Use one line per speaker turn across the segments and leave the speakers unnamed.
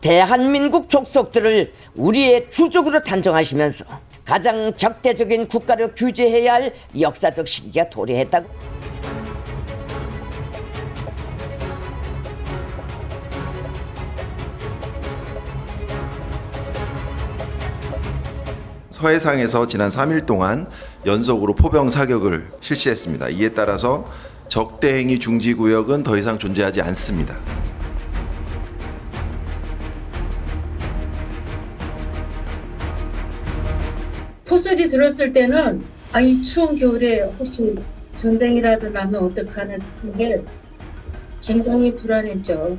대한민국 족속들을 우리의 주족으로 단정하시면서 가장 적대적인 국가를 규제해야 할 역사적 시기가 도래했다고.
서해상에서 지난 3일 동안 연속으로 포병 사격을 실시했습니다. 이에 따라서 적대행위 중지구역은 더 이상 존재하지 않습니다.
포소리 들었을 때는 이 추운 겨울에 혹시 전쟁이라도 나면 어떡하나 싶은 게 굉장히 불안했죠.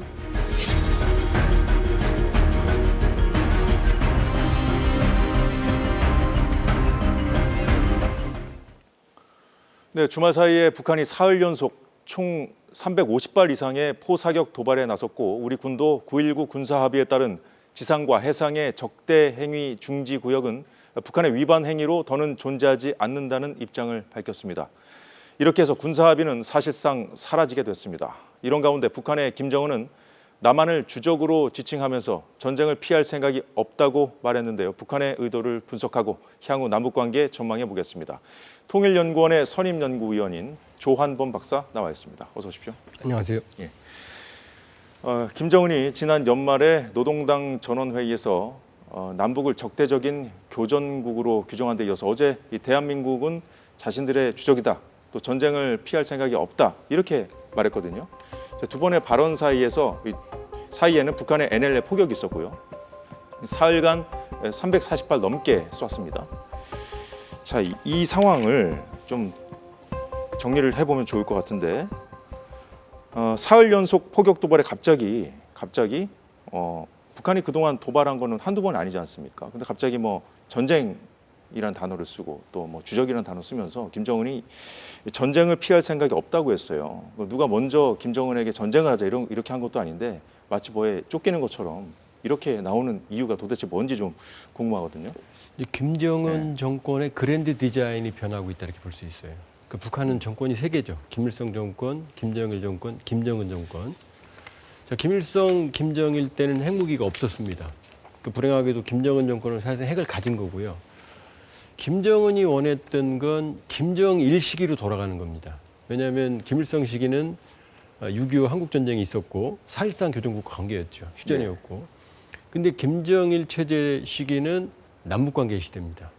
네, 주말 사이에 북한이 사흘 연속 총 350발 이상의 포사격 도발에 나섰고 우리 군도 9.19 군사합의에 따른 지상과 해상의 적대 행위 중지 구역은 북한의 위반 행위로 더는 존재하지 않는다는 입장을 밝혔습니다. 이렇게 해서 군사합의는 사실상 사라지게 됐습니다. 이런 가운데 북한의 김정은은 남한을 주적으로 지칭하면서 전쟁을 피할 생각이 없다고 말했는데요. 북한의 의도를 분석하고 향후 남북관계 전망해 보겠습니다. 통일연구원의 선임연구위원인 조한범 박사 나와 있습니다. 어서 오십시오.
안녕하세요.
예. 김정은이 지난 연말에 노동당 전원회의에서 남북을 적대적인 교전국으로 규정한 데 이어서 어제 이 대한민국은 자신들의 주적이다. 또 전쟁을 피할 생각이 없다. 이렇게 말했거든요. 두 번의 발언 사이에는 북한의 NLL 포격이 있었고요. 사흘간 340발 넘게 쏘았습니다. 자, 이 상황을 좀 정리를 해보면 좋을 것 같은데 사흘 연속 포격 도발에 갑자기 북한이 그동안 도발한 거는 한두 번 아니지 않습니까? 근데 갑자기 뭐 전쟁이란 단어를 쓰고 또 뭐 주적이라는 단어 쓰면서 김정은이 전쟁을 피할 생각이 없다고 했어요. 누가 먼저 김정은에게 전쟁을 하자 이렇게 한 것도 아닌데 마치 뭐에 쫓기는 것처럼 이렇게 나오는 이유가 도대체 뭔지 좀 궁금하거든요.
김정은 정권의 그랜드 디자인이 변하고 있다 이렇게 볼 수 있어요. 그 북한은 정권이 세 개죠. 김일성 정권, 김정일 정권, 김정은 정권. 자, 김일성, 김정일 때는 핵무기가 없었습니다. 그 불행하게도 김정은 정권은 사실상 핵을 가진 거고요. 김정은이 원했던 건 김정일 시기로 돌아가는 겁니다. 왜냐하면 김일성 시기는 6.25 한국전쟁이 있었고 4.13 교전국 관계였죠. 휴전이었고. 근데 김정일 체제 시기는 남북관계 시대입니다.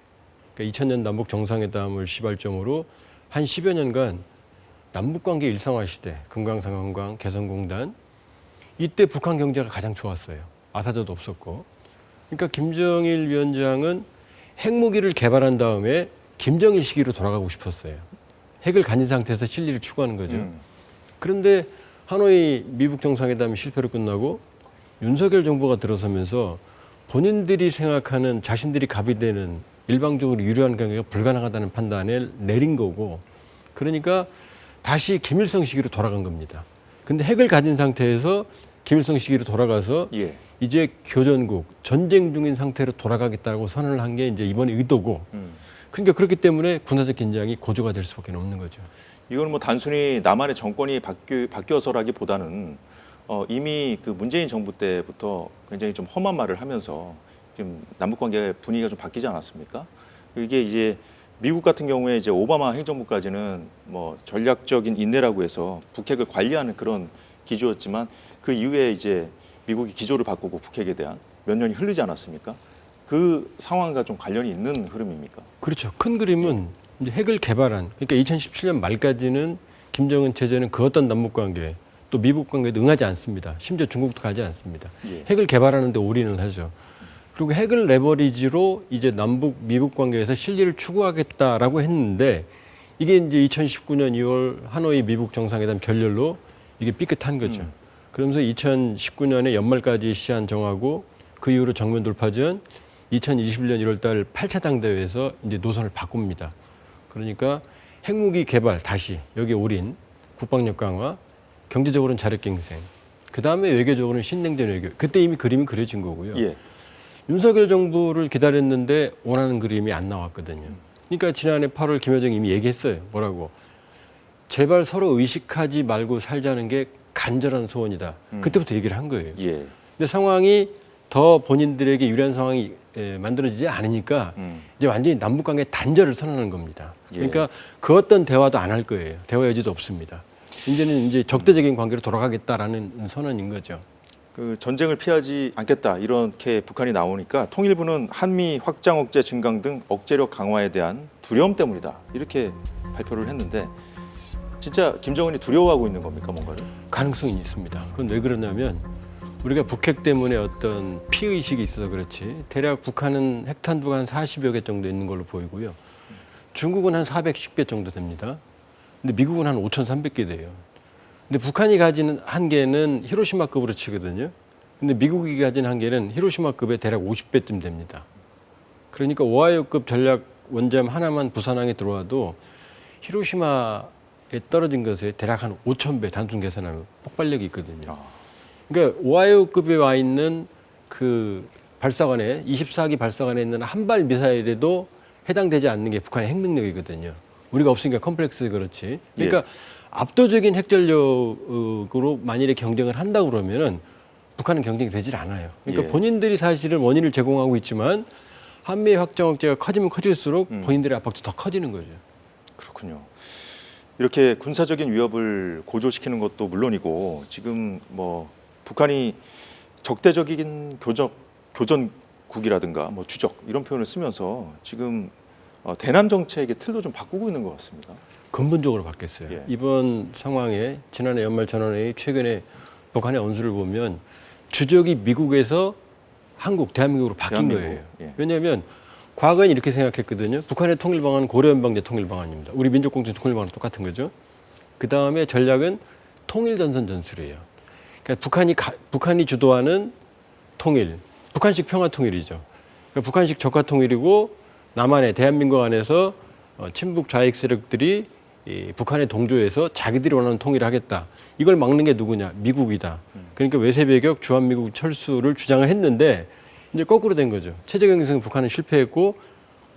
그러니까 2000년 남북 정상회담을 시발점으로 한 10여 년간 남북관계 일상화 시대, 금강산관광, 개성공단 이때 북한 경제가 가장 좋았어요. 아사자도 없었고. 그러니까 김정일 위원장은 핵무기를 개발한 다음에 김정일 시기로 돌아가고 싶었어요. 핵을 가진 상태에서 실리를 추구하는 거죠. 그런데 하노이 미북 정상회담이 실패로 끝나고 윤석열 정부가 들어서면서 본인들이 생각하는 자신들이 갑이 되는 일방적으로 유리한 관계가 불가능하다는 판단을 내린 거고 그러니까 다시 김일성 시기로 돌아간 겁니다. 근데 핵을 가진 상태에서 김일성 시기로 돌아가서 이제 교전국, 전쟁 중인 상태로 돌아가겠다고 선언을 한 게 이제 이번에 의도고 그러니까 그렇기 때문에 군사적 긴장이 고조가 될 수밖에 없는 거죠.
이건 뭐 단순히 남한의 정권이 바뀌어서라기보다는 이미 그 문재인 정부 때부터 굉장히 좀 험한 말을 하면서 지금 남북관계 분위기가 좀 바뀌지 않았습니까? 이게 이제 미국 같은 경우에 이제 오바마 행정부까지는 뭐 전략적인 인내라고 해서 북핵을 관리하는 그런 기조였지만 그 이후에 이제 미국이 기조를 바꾸고 북핵에 대한 몇 년이 흐르지 않았습니까? 그 상황과 좀 관련이 있는 흐름입니까?
그렇죠. 큰 그림은 이제 핵을 개발한 그러니까 2017년 말까지는 김정은 체제는 그 어떤 남북관계 또 미북관계도 응하지 않습니다. 심지어 중국도 가지 않습니다. 핵을 개발하는 데 올인을 하죠. 그리고 핵을 레버리지로 이제 남북 미북 관계에서 실리를 추구하겠다라고 했는데 이게 이제 2019년 2월 하노이 미북 정상회담 결렬로 이게 삐끗한 거죠. 그러면서 2019년에 연말까지 시한 정하고 그 이후로 정면 돌파전 2021년 1월 달 8차 당대회에서 이제 노선을 바꿉니다. 그러니까 핵무기 개발 다시 여기 올인, 국방력 강화, 경제적으로는 자력갱생, 그 다음에 외교적으로는 신냉전 외교. 그때 이미 그림이 그려진 거고요. 윤석열 정부를 기다렸는데 원하는 그림이 안 나왔거든요. 그러니까 지난해 8월 김여정이 이미 얘기했어요. 뭐라고? 제발 서로 의식하지 말고 살자는 게 간절한 소원이다. 그때부터 얘기를 한 거예요. 근데 상황이 더 본인들에게 유리한 상황이 만들어지지 않으니까 이제 완전히 남북 관계 단절을 선언하는 겁니다. 그러니까 그 어떤 대화도 안 할 거예요. 대화 여지도 없습니다. 이제는 이제 적대적인 관계로 돌아가겠다라는 선언인 거죠.
그 전쟁을 피하지 않겠다 이렇게 북한이 나오니까 통일부는 한미 확장 억제 증강 등 억제력 강화에 대한 두려움 때문이다 이렇게 발표를 했는데 진짜 김정은이 두려워하고 있는 겁니까 뭔가를?
가능성이 있습니다. 그건 왜 그러냐면 우리가 북핵 때문에 어떤 피의식이 있어서 그렇지 대략 북한은 핵탄두가 한 40여 개 정도 있는 걸로 보이고요. 중국은 한 410개 정도 됩니다. 근데 미국은 한 5,300개 돼요. 근데 북한이 가지는 한계는 히로시마급으로 치거든요. 근데 미국이 가진 한계는 히로시마급의 대략 50배쯤 됩니다. 그러니까 오하이오급 전략 원잠 하나만 부산항에 들어와도 히로시마에 떨어진 것에 대략 한 5,000배 단순 계산하면 폭발력이 있거든요. 그러니까 오하이오급에 와 있는 그 발사관에 24기 발사관에 있는 한 발 미사일에도 해당되지 않는 게 북한의 핵 능력이거든요. 우리가 없으니까 컴플렉스 그렇지. 그러니까 압도적인 핵전력으로 만일에 경쟁을 한다고 그러면은 북한은 경쟁이 되질 않아요. 그러니까 본인들이 사실은 원인을 제공하고 있지만 한미의 확장 억제가 커지면 커질수록 본인들의 압박도 더 커지는 거죠.
그렇군요. 이렇게 군사적인 위협을 고조시키는 것도 물론이고 지금 뭐 북한이 적대적인 교전국이라든가 뭐 주적 이런 표현을 쓰면서 지금 대남 정책의 틀도 좀 바꾸고 있는 것 같습니다.
근본적으로 바뀌었어요.
예.
이번 상황에 지난해 연말 전원회의 최근에 북한의 언수를 보면 주적이 미국에서 한국, 대한민국으로 바뀐 거예요.
예.
왜냐하면 과거엔 이렇게 생각했거든요. 북한의 통일 방안은 고려연방제 통일 방안입니다. 우리 민족공동 통일 방안은 똑같은 거죠. 그 다음에 전략은 통일전선 전술이에요. 그러니까 북한이 주도하는 통일, 북한식 평화 통일이죠. 그러니까 북한식 적화 통일이고 남한의 대한민국 안에서 친북 좌익 세력들이 북한에 동조해서 자기들이 원하는 통일을 하겠다. 이걸 막는 게 누구냐? 미국이다. 그러니까 외세배격 주한미국 철수를 주장을 했는데 이제 거꾸로 된 거죠. 체제경 형성 북한은 실패했고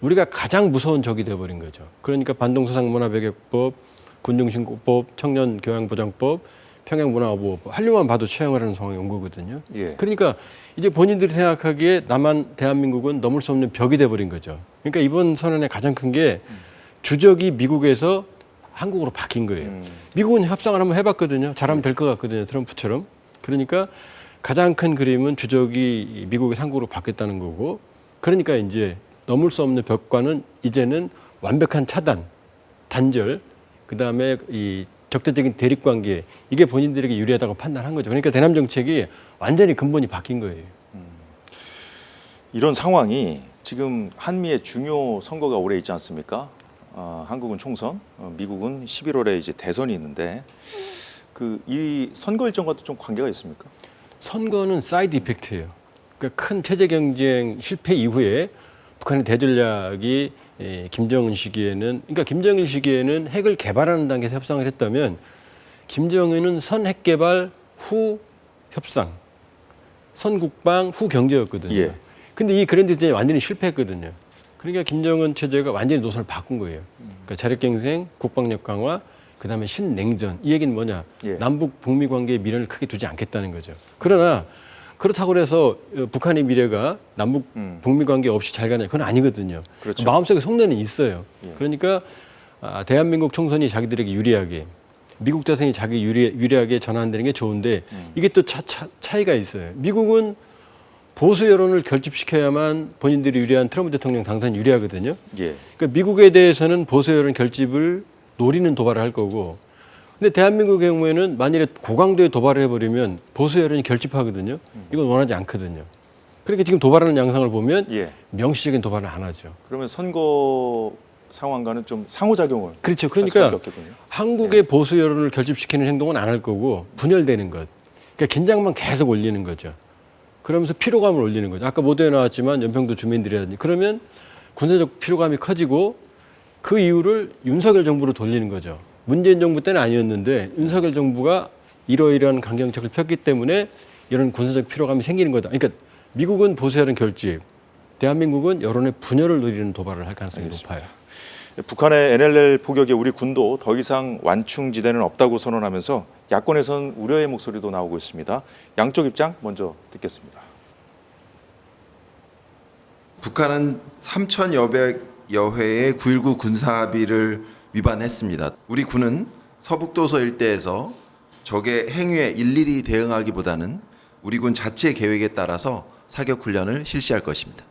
우리가 가장 무서운 적이 되어버린 거죠. 그러니까 반동서상문화배격법, 군중신고법, 청년교양보장법, 평양문화보호법 한류만 봐도 처형을 하는 상황이 온 거거든요.
예.
그러니까 이제 본인들이 생각하기에 남한 대한민국은 넘을 수 없는 벽이 돼버린 거죠. 그러니까 이번 선언의 가장 큰 게 주적이 미국에서 한국으로 바뀐 거예요. 미국은 협상을 한번 해봤거든요. 잘하면 될 것 같거든요. 트럼프처럼. 그러니까 가장 큰 그림은 주적이 미국의 한국으로 바뀌었다는 거고 그러니까 이제 넘을 수 없는 벽과는 이제는 완벽한 차단, 단절, 그다음에 이 적대적인 대립관계 이게 본인들에게 유리하다고 판단한 거죠. 그러니까 대남 정책이 완전히 근본이 바뀐 거예요.
이런 상황이 지금 한미의 중요 선거가 올해 있지 않습니까? 한국은 총선, 미국은 11월에 이제 대선이 있는데 그 이 선거 일정과도 좀 관계가 있습니까?
선거는 사이드 이펙트예요. 그러니까 큰 체제 경쟁 실패 이후에 북한의 대전략이 김정은 시기에는 그러니까 김정일 시기에는 핵을 개발하는 단계에서 협상을 했다면 김정은은 선 핵 개발 후 협상, 선 국방 후 경제였거든요.
예.
근데 이 그랜드 디자인이 완전히 실패했거든요. 그러니까 김정은 체제가 완전히 노선을 바꾼 거예요. 그러니까 자력갱생, 국방력 강화, 그다음에 신냉전. 이 얘기는 뭐냐?
예.
남북 북미 관계의 미래를 크게 두지 않겠다는 거죠. 그러나 그렇다고 해서 북한의 미래가 남북 북미 관계 없이 잘 가냐? 그건 아니거든요.
그렇죠.
마음속에 속내는 있어요.
예.
그러니까 대한민국 총선이 자기들에게 유리하게 미국 대선이 자기 유리하게 전환되는 게 좋은데 이게 또 차이가 있어요. 미국은 보수 여론을 결집시켜야만 본인들이 유리한 트럼프 대통령 당선이 유리하거든요.
예.
그러니까 미국에 대해서는 보수 여론 결집을 노리는 도발을 할 거고 근데 대한민국의 경우에는 만일에 고강도의 도발을 해버리면 보수 여론이 결집하거든요. 이건 원하지 않거든요. 그러니까 지금 도발하는 양상을 보면
예.
명시적인 도발은 안 하죠.
그러면 선거 상황과는 좀 상호작용을
그렇죠.
할 수밖에
그러니까
없겠군요.
한국의 보수 여론을 결집시키는 행동은 안 할 거고 분열되는 것. 그러니까 긴장만 계속 올리는 거죠. 그러면서 피로감을 올리는 거죠. 아까 모두에 나왔지만 연평도 주민들이라든지 그러면 군사적 피로감이 커지고 그 이유를 윤석열 정부로 돌리는 거죠. 문재인 정부 때는 아니었는데 윤석열 정부가 이러이러한 강경책을 폈기 때문에 이런 군사적 피로감이 생기는 거다. 그러니까 미국은 보수 여론 결집, 대한민국은 여론의 분열을 노리는 도발을 할 가능성이
알겠습니다.
높아요.
북한의 NLL 포격에 우리 군도 더 이상 완충지대는 없다고 선언하면서 야권에선 우려의 목소리도 나오고 있습니다. 양쪽 입장 먼저 듣겠습니다.
북한은 3,000여 회의 9.19 군사합의를 위반했습니다. 우리 군은 서북도서 일대에서 적의 행위에 일일이 대응하기보다는 우리 군 자체 계획에 따라서 사격 훈련을 실시할 것입니다.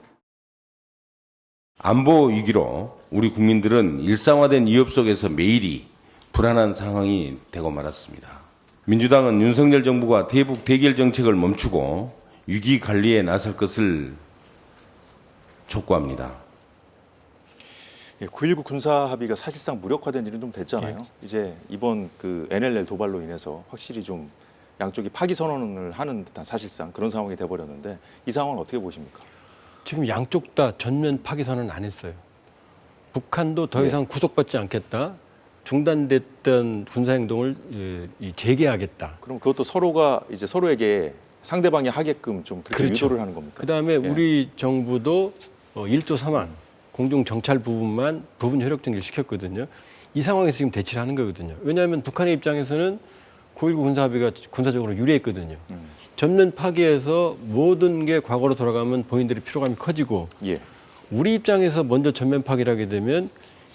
안보 위기로 우리 국민들은 일상화된 위협 속에서 매일이 불안한 상황이 되고 말았습니다. 민주당은 윤석열 정부가 대북 대결 정책을 멈추고 위기 관리에 나설 것을 촉구합니다.
9.19 군사 합의가 사실상 무력화된 지는 좀 됐잖아요. 이제 이번 그 NLL 도발로 인해서 확실히 좀 양쪽이 파기 선언을 하는 듯한 사실상 그런 상황이 돼버렸는데 이 상황은 어떻게 보십니까?
지금 양쪽 다 전면 파기 선언 안 했어요. 북한도 더 이상 구속받지 않겠다. 중단됐던 군사 행동을 재개하겠다.
그럼 그것도 서로가 이제 서로에게 상대방이 하게끔 좀 그렇게
그렇죠.
유도를 하는 겁니까?
그다음에 우리 정부도 1조 3안 공중 정찰 부분 효력 정지를 시켰거든요. 이 상황에서 지금 대치를 하는 거거든요. 왜냐하면 북한의 입장에서는 9.19 군사 합의가 군사적으로 유리했거든요. 전면 파기해서 모든 게 과거로 돌아가면 본인들의 피로감이 커지고
예.
우리 입장에서 먼저 전면 파기를 하게 되면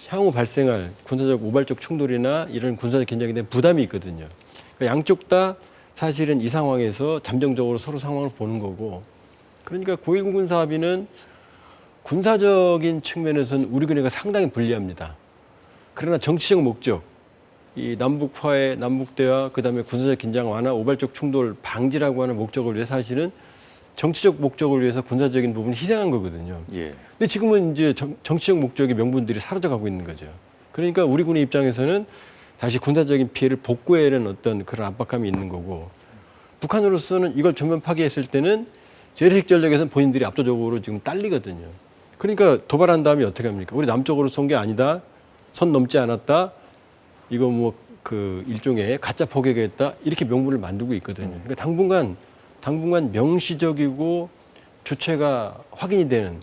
향후 발생할 군사적 우발적 충돌이나 이런 군사적 긴장에 대한 부담이 있거든요. 그러니까 양쪽 다 사실은 이 상황에서 잠정적으로 서로 상황을 보는 거고 그러니까 9.19 군사 합의는 군사적인 측면에서는 우리 군에게 상당히 불리합니다. 그러나 정치적 목적, 이 남북화의 남북대화, 그다음에 군사적 긴장 완화, 우발적 충돌 방지라고 하는 목적을 위해 사실은 정치적 목적을 위해서 군사적인 부분을 희생한 거거든요.
예.
근데 지금은 이제 정치적 목적의 명분들이 사라져가고 있는 거죠. 그러니까 우리 군의 입장에서는 다시 군사적인 피해를 복구해야 하는 어떤 그런 압박감이 있는 거고 북한으로서는 이걸 전면 파기했을 때는 재래식 전력에서는 본인들이 압도적으로 지금 딸리거든요. 그러니까 도발한 다음에 어떻게 합니까? 우리 남쪽으로 쏜 게 아니다. 선 넘지 않았다. 이거 뭐 그 일종의 가짜 포격했다. 이렇게 명분을 만들고 있거든요. 그러니까 당분간 명시적이고 주체가 확인이 되는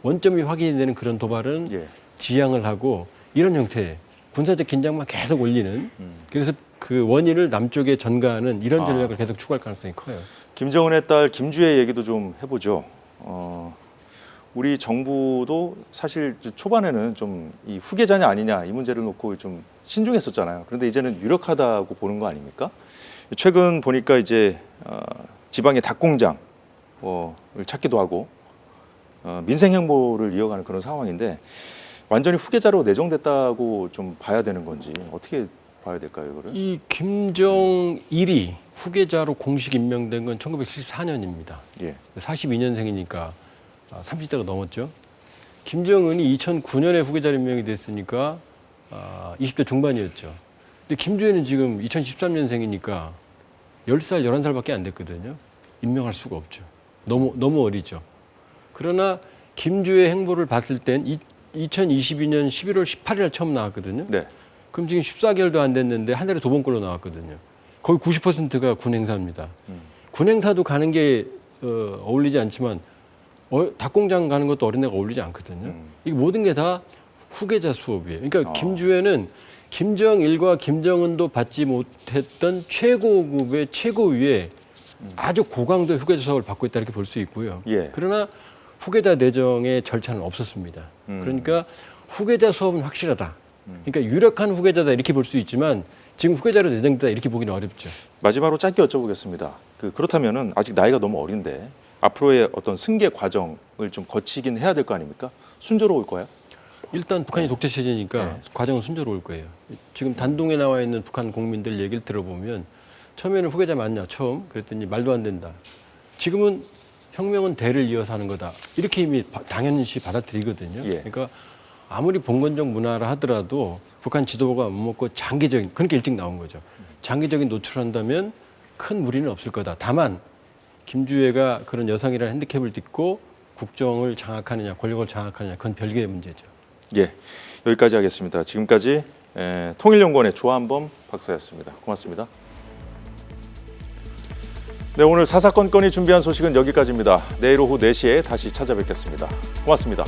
원점이 확인이 되는 그런 도발은
예.
지양을 하고 이런 형태의 군사적 긴장만 계속 올리는 그래서 그 원인을 남쪽에 전가하는 이런 전략을 계속 추구할 가능성이 커요.
김정은의 딸 김주혜 얘기도 좀 해보죠. 우리 정부도 사실 초반에는 좀 이 후계자냐 아니냐 이 문제를 놓고 좀 신중했었잖아요. 그런데 이제는 유력하다고 보는 거 아닙니까? 최근 보니까 이제 지방의 닭공장을 찾기도 하고 민생 행보를 이어가는 그런 상황인데 완전히 후계자로 내정됐다고 좀 봐야 되는 건지 어떻게 봐야 될까요, 이거를?
이 김정일이 후계자로 공식 임명된 건 1974년입니다.
예.
42년생이니까 30대가 넘었죠. 김정은이 2009년에 후계자로 임명이 됐으니까 20대 중반이었죠. 근데 김주혜는 지금 2013년생이니까 10살, 11살밖에 안 됐거든요. 임명할 수가 없죠. 너무 어리죠. 그러나 김주혜 행보를 봤을 땐 2022년 11월 18일 처음 나왔거든요.
네.
그럼 지금 14개월도 안 됐는데 한 달에 2번꼴로 나왔거든요. 거의 90%가 군 행사입니다. 군 행사도 가는 게 어울리지 않지만 닭공장 가는 것도 어린애가 어울리지 않거든요. 이게 모든 게 다 후계자 수업이에요. 그러니까 김주혜는 김정일과 김정은도 받지 못했던 최고급의 최고위에 아주 고강도의 후계자 수업을 받고 있다 이렇게 볼 수 있고요.
예.
그러나 후계자 내정의 절차는 없었습니다. 그러니까 후계자 수업은 확실하다. 그러니까 유력한 후계자다 이렇게 볼 수 있지만 지금 후계자로 내정됐다 이렇게 보기는 어렵죠.
마지막으로 짧게 여쭤보겠습니다. 그렇다면은 아직 나이가 너무 어린데 앞으로의 어떤 승계 과정을 좀 거치긴 해야 될 거 아닙니까? 순조로울 거야?
일단 북한이 독재 체제니까 과정은 순조로울 거예요. 지금 단동에 나와 있는 북한 국민들 얘기를 들어보면 처음에는 후계자 맞냐 처음 그랬더니 말도 안 된다. 지금은 혁명은 대를 이어서 하는 거다. 이렇게 이미 당연시 받아들이거든요.
예.
그러니까 아무리 봉건적 문화라 하더라도 북한 지도부가 맘먹고 장기적인 그러니까 일찍 나온 거죠. 장기적인 노출한다면 큰 무리는 없을 거다. 다만 김주혜가 그런 여성이라는 핸디캡을 딛고 국정을 장악하느냐 권력을 장악하느냐 그건 별개의 문제죠.
예, 여기까지 하겠습니다. 지금까지 통일연구원의 조한범 박사였습니다. 고맙습니다. 네, 오늘 사사건건이 준비한 소식은 여기까지입니다. 내일 오후 4시에 다시 찾아뵙겠습니다. 고맙습니다.